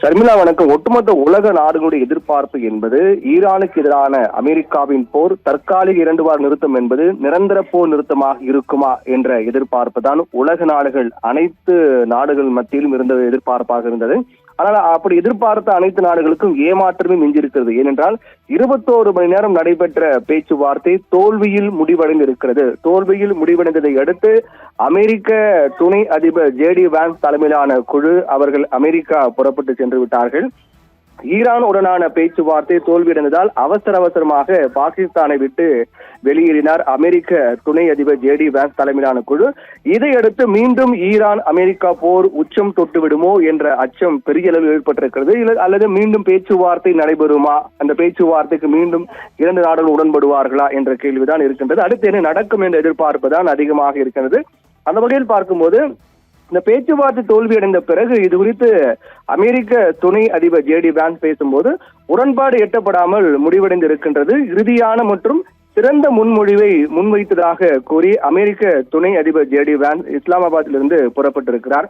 ஷர்மிளா வணக்கம். ஒட்டுமொத்த உலக நாடுகளுடைய எதிர்பார்ப்பு என்பது ஈரானுக்கு எதிரான அமெரிக்காவின் போர் தற்காலிக 2 வார நிறுத்தம் என்பது நிரந்தர போர் நிறுத்தமாக இருக்குமா என்ற எதிர்பார்ப்பு தான் உலக நாடுகள் அனைத்து நாடுகள் மத்தியிலும் இருந்த எதிர்பார்ப்பாக இருந்தது. ஆனால் அப்படி எதிர்பார்த்த அனைத்து நாடுகளுக்கும் ஏமாற்றமே மிஞ்சிருக்கிறது. ஏனென்றால் 21 மணி நேரம் நடைபெற்ற பேச்சுவார்த்தை தோல்வியில் முடிவடைந்திருக்கிறது. தோல்வியில் முடிவடைந்ததை அடுத்து அமெரிக்க துணை அதிபர் JD வான்ஸ் தலைமையிலான குழு அவர்கள் அமெரிக்கா புறப்பட்டு சென்று விட்டார்கள். ஈரான் உடனான பேச்சுவார்த்தை தோல்வியடைந்ததால் அவசரமாக பாகிஸ்தானை விட்டு வெளியேறினார் அமெரிக்க துணை அதிபர் JD வான்ஸ் தலைமையிலான குழு. இதையடுத்து மீண்டும் ஈரான் அமெரிக்கா போர் உச்சம் தொட்டு விடுமோ என்ற அச்சம் பெரிய அளவில் ஏற்பட்டிருக்கிறது. அல்லது மீண்டும் பேச்சுவார்த்தை நடைபெறுமா, அந்த பேச்சுவார்த்தைக்கு மீண்டும் 2 நாடுகள் உடன்படுவார்களா என்ற கேள்விதான் இருக்கின்றது. அடுத்து என்ன நடக்கும் என்ற எதிர்பார்ப்பு தான் அதிகமாக இருக்கின்றது. அந்த வகையில் பார்க்கும்போது இந்த பேச்சுவார்த்தை தோல்வியடைந்த பிறகு இது குறித்து அமெரிக்க துணை அதிபர் JD வான்ஸ் பேசும்போது உடன்பாடு எட்டப்படாமல் முடிவடைந்து இருக்கின்றது. இறுதியான மற்றும் சிறந்த முன்மொழிவை முன்வைத்ததாக கூறி அமெரிக்க துணை அதிபர் JD வான்ஸ் இஸ்லாமாபாத்திலிருந்து புறப்பட்டிருக்கிறார்.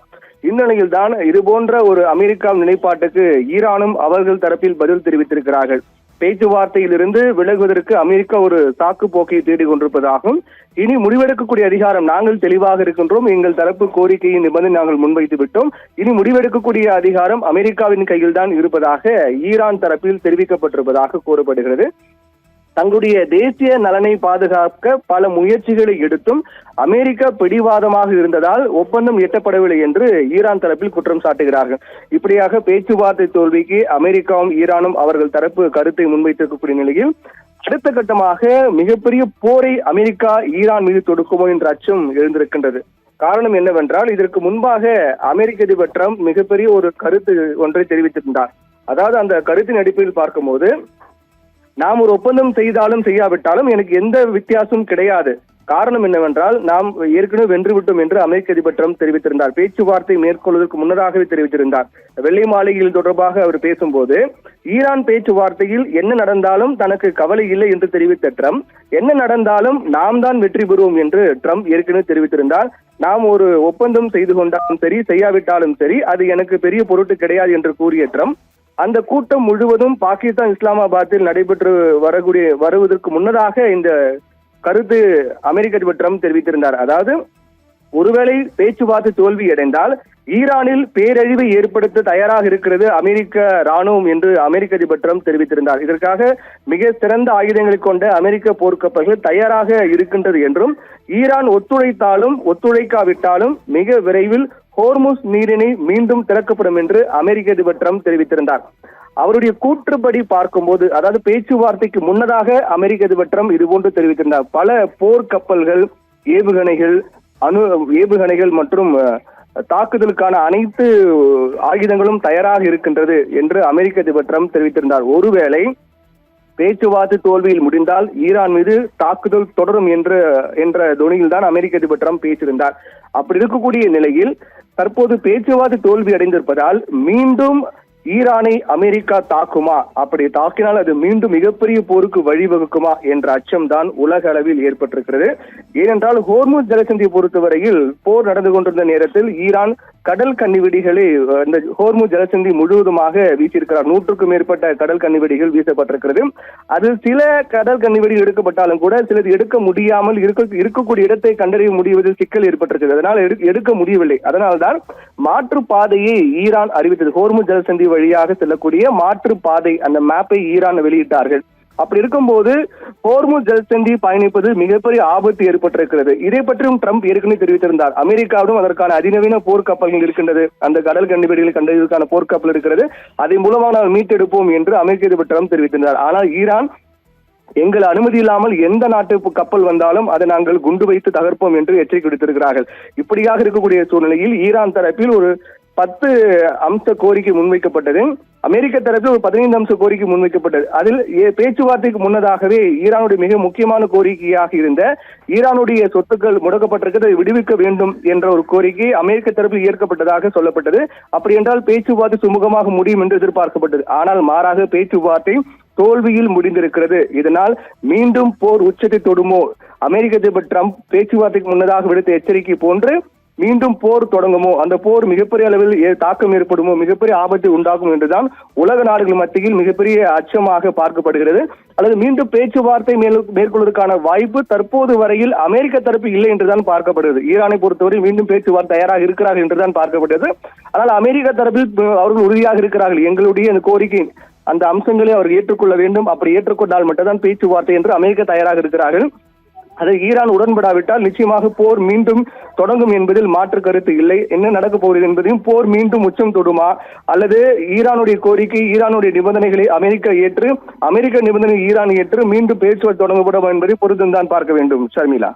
இந்நிலையில் தான் இதுபோன்ற ஒரு அமெரிக்காவின் நிலைப்பாட்டுக்கு ஈரானும் அவர்கள் தரப்பில் பதில் தெரிவித்திருக்கிறார்கள். பேச்சுவார்த்தையிலிருந்து விலகுவதற்கு அமெரிக்கா ஒரு சாக்கு போக்கை தேடிக் கொண்டிருப்பதாகவும், இனி முடிவெடுக்கக்கூடிய அதிகாரம் நாங்கள் தெளிவாக இருக்கின்றோம், எங்கள் தரப்பு கோரிக்கையின் நிபந்தனை நாங்கள் முன்வைத்து விட்டோம், இனி முடிவெடுக்கக்கூடிய அதிகாரம் அமெரிக்காவின் கையில் தான் இருப்பதாக ஈரான் தரப்பில் தெரிவிக்கப்பட்டிருப்பதாக கூறப்படுகிறது. தங்களுடைய தேசிய நலனை பாதுகாக்க பல முயற்சிகளை எடுத்தும் அமெரிக்கா பிடிவாதமாக இருந்ததால் ஒப்பந்தம் எட்டப்படவில்லை என்று ஈரான் தரப்பில் குற்றம் சாட்டுகிறார்கள். இப்படியாக பேச்சுவார்த்தை தோல்விக்கு அமெரிக்காவும் ஈரானும் அவர்கள் தரப்பு கருத்தை முன்வைத்திருக்கக்கூடிய நிலையில் அடுத்த கட்டமாக மிகப்பெரிய போரை அமெரிக்கா ஈரான் மீது தொடுக்குமோ என்ற அச்சம் எழுந்திருக்கின்றது. காரணம் என்னவென்றால், இதற்கு முன்பாக அமெரிக்க அதிபர் ட்ரம்ப் மிகப்பெரிய ஒரு கருத்து ஒன்றை தெரிவித்திருந்தார். அதாவது அந்த கருத்தின் அடிப்படையில் பார்க்கும்போது, நாம் ஒரு ஒப்பந்தம் செய்தாலும் செய்யாவிட்டாலும் எனக்கு எந்த வித்தியாசமும் கிடையாது. காரணம் என்னவென்றால், நாம் ஏற்கனவே வென்றுவிட்டோம் என்று அமெரிக்க அதிபர் ட்ரம்ப் தெரிவித்திருந்தார். பேச்சுவார்த்தை மேற்கொள்வதற்கு முன்னதாகவே தெரிவித்திருந்தார். வெள்ளை மாளிகையில் தொடர்பாக அவர் பேசும்போது, ஈரான் பேச்சுவார்த்தையில் என்ன நடந்தாலும் தனக்கு கவலை இல்லை என்று தெரிவித்த ட்ரம்ப், என்ன நடந்தாலும் நாம் தான் வெற்றி பெறுவோம் என்று ட்ரம்ப் ஏற்கனவே தெரிவித்திருந்தார். நாம் ஒரு ஒப்பந்தம் செய்து கொண்டாலும் சரி, செய்யாவிட்டாலும் சரி, அது எனக்கு பெரிய பொருட்டு கிடையாது என்று கூறிய ட்ரம்ப் அந்த கூட்டம் முழுவதும் பாகிஸ்தான் இஸ்லாமாபாத்தில் நடைபெற்று வருவதற்கு முன்னதாக இந்த கருத்து அமெரிக்க அதிபர் ட்ரம்ப் தெரிவித்திருந்தார். அதாவது, ஒருவேளை பேச்சுவார்த்தை தோல்வி அடைந்தால் ஈரானில் பேரழிவை ஏற்படுத்த தயாராக இருக்கிறது அமெரிக்க ராணுவம் என்று அமெரிக்க அதிபர் ட்ரம்ப் தெரிவித்திருந்தார். இதற்காக மிக சிறந்த ஆயுதங்களை கொண்ட அமெரிக்க போர்க்கப்பல்கள் தயாராக இருக்கின்றது என்றும், ஈரான் ஒத்துழைத்தாலும் ஒத்துழைக்காவிட்டாலும் மிக விரைவில் ஹோர்முஸ் நீரிணை மீண்டும் திறக்கப்படும் என்று அமெரிக்க அதிபர் ட்ரம்ப் தெரிவித்திருந்தார். அவருடைய கூற்றுப்படி பார்க்கும்போது, அதாவது பேச்சுவார்த்தைக்கு முன்னதாக அமெரிக்க அதிபர் ட்ரம்ப் இதுபோன்று தெரிவித்திருந்தார். பல போர்க்கப்பல்கள், ஏவுகணைகள் மற்றும் தாக்குதலுக்கான அனைத்து ஆயுதங்களும் தயாராக இருக்கின்றது என்று அமெரிக்க அதிபர் ட்ரம்ப் தெரிவித்திருந்தார். ஒருவேளை பேச்சுவார்த்தை தோல்வியில் முடிந்தால் ஈரான் மீது தாக்குதல் தொடரும் என்ற தொனியில் தான் அமெரிக்க அதிபர் ட்ரம்ப் பேசியிருந்தார். அப்படி இருக்கக்கூடிய நிலையில் தற்போது பேச்சுவார்த்தை தோல்வி அடைந்திருப்பதால் மீண்டும் ஈரானை அமெரிக்கா தாக்குமா, அப்படி தாக்கினால் அது மீண்டும் மிகப்பெரிய போருக்கு வழிவகுக்குமா என்ற அச்சம் தான் உலக அளவில் ஏற்பட்டிருக்கிறது. ஏனென்றால் ஹோர்முஸ் ஜலசந்தியை பொறுத்தவரையில் போர் நடந்து கொண்டிருந்த நேரத்தில் ஈரான் கடல் கன்னிவெடிகளை இந்த ஹோர்முஸ் ஜலசந்தி முழுவதுமாக வீசியிருக்கிறார். 100க்கும் மேற்பட்ட கடல் கன்னிவெடிகள் வீசப்பட்டிருக்கிறது. அதில் சில கடல் கன்னிவெடிகள் எடுக்கப்பட்டாலும் கூட சிலது எடுக்க முடியாமல் இருக்கக்கூடிய இடத்தை கண்டறிய முடிவதில் சிக்கல் ஏற்பட்டிருக்கிறது. அதனால் எடுக்க முடியவில்லை. அதனால்தான் மாற்று பாதையை ஈரான் அறிவித்தது. ஹோர்முஸ் ஜலசந்தி வழியாக செல்லக்கூடிய மாற்று பாதை, அந்த மேப்பை ஈரான் வெளியிட்டார்கள். அப்படி இருக்கும்போது ஹோர்முஸ் ஜலசந்தி பயணிப்பது மிகப்பெரிய ஆபத்து ஏற்பட்டிருக்கிறது. இதை பற்றியும் ட்ரம்ப் ஏற்கனவே தெரிவித்திருந்தார். அமெரிக்காவிடம் அதற்கான அதிநவீன போர்க்கப்பல்கள் இருக்கின்றது, அந்த கடல் கண்டுபிடிகளை கண்டதற்கான போர்க்கப்பல் இருக்கிறது, அதன் மூலமாக நாம் மீட்டெடுப்போம் என்று அமெரிக்க அதிபர் ட்ரம்ப் தெரிவித்திருந்தார். ஆனால் ஈரான், எங்கள் அனுமதி இல்லாமல் எந்த நாட்டு கப்பல் வந்தாலும் அதை நாங்கள் குண்டு வைத்து தகர்ப்போம் என்று எச்சரிக்கை விடுத்திருக்கிறார்கள். இப்படியாக இருக்கக்கூடிய சூழ்நிலையில் ஈரான் தரப்பில் ஒரு 10 அம்ச கோரிக்கை முன்வைக்கப்பட்டது. அமெரிக்க தரப்பில் ஒரு 15 அம்ச கோரிக்கை முன்வைக்கப்பட்டது. அதில் பேச்சுவார்த்தைக்கு முன்னதாகவே ஈரானுடைய மிக முக்கியமான கோரிக்கையாக இருந்த ஈரானுடைய சொத்துக்கள் முடக்கப்பட்டிருக்கிறது, விடுவிக்க வேண்டும் என்ற ஒரு கோரிக்கை அமெரிக்க தரப்பில் ஏற்கப்பட்டதாக சொல்லப்பட்டது. அப்படி என்றால் பேச்சுவார்த்தை சுமூகமாக முடியும் என்று எதிர்பார்க்கப்பட்டது. ஆனால் மாறாக பேச்சுவார்த்தை தோல்வியில் முடிந்திருக்கிறது. இதனால் மீண்டும் போர் உச்சத்தை தொடுமோ, அமெரிக்க அதிபர் ட்ரம்ப் பேச்சுவார்த்தைக்கு முன்னதாக விடுத்த எச்சரிக்கை போன்று மீண்டும் போர் தொடங்குமோ, அந்த போர் மிகப்பெரிய அளவில் தாக்கம் ஏற்படுமோ, மிகப்பெரிய ஆபத்தை உண்டாகும் என்றுதான் உலக நாடுகள் மத்தியில் மிகப்பெரிய அச்சமாக பார்க்கப்படுகிறது. அல்லது மீண்டும் பேச்சுவார்த்தை மேற்கொள்வதற்கான வாய்ப்பு தற்போது வரையில் அமெரிக்க தரப்பு இல்லை என்றுதான் பார்க்கப்படுகிறது. ஈரானை பொறுத்தவரை மீண்டும் பேச்சுவார்த்தை தயாராக இருக்கிறார்கள் என்றுதான் பார்க்கப்படுகிறது. ஆனால் அமெரிக்க தரப்பில் அவர்கள் உறுதியாக இருக்கிறார்கள், எங்களுடைய அந்த கோரிக்கை அந்த அம்சங்களை அவர் ஏற்றுக்கொள்ள வேண்டும், அப்படி ஏற்றுக்கொண்டால் மட்டும்தான் பேச்சுவார்த்தை என்று அமெரிக்கா தயாராக இருக்கிறார்கள். அதை ஈரான் உடன்படாவிட்டால் நிச்சயமாக போர் மீண்டும் தொடங்கும் என்பதில் மாற்று கருத்து இல்லை. என்ன நடக்கப் போகிறது என்பதையும், போர் மீண்டும் உச்சம் தொடுமா அல்லது ஈரானுடைய கோரிக்கை, ஈரானுடைய நிபந்தனைகளை அமெரிக்கா ஏற்று, அமெரிக்க நிபந்தனை ஈரான் ஏற்று மீண்டும் பேச்சுவார்த்தை தொடங்கப்படும் என்பதை பொறுத்துதான் பார்க்க வேண்டும். ஷர்மிளா.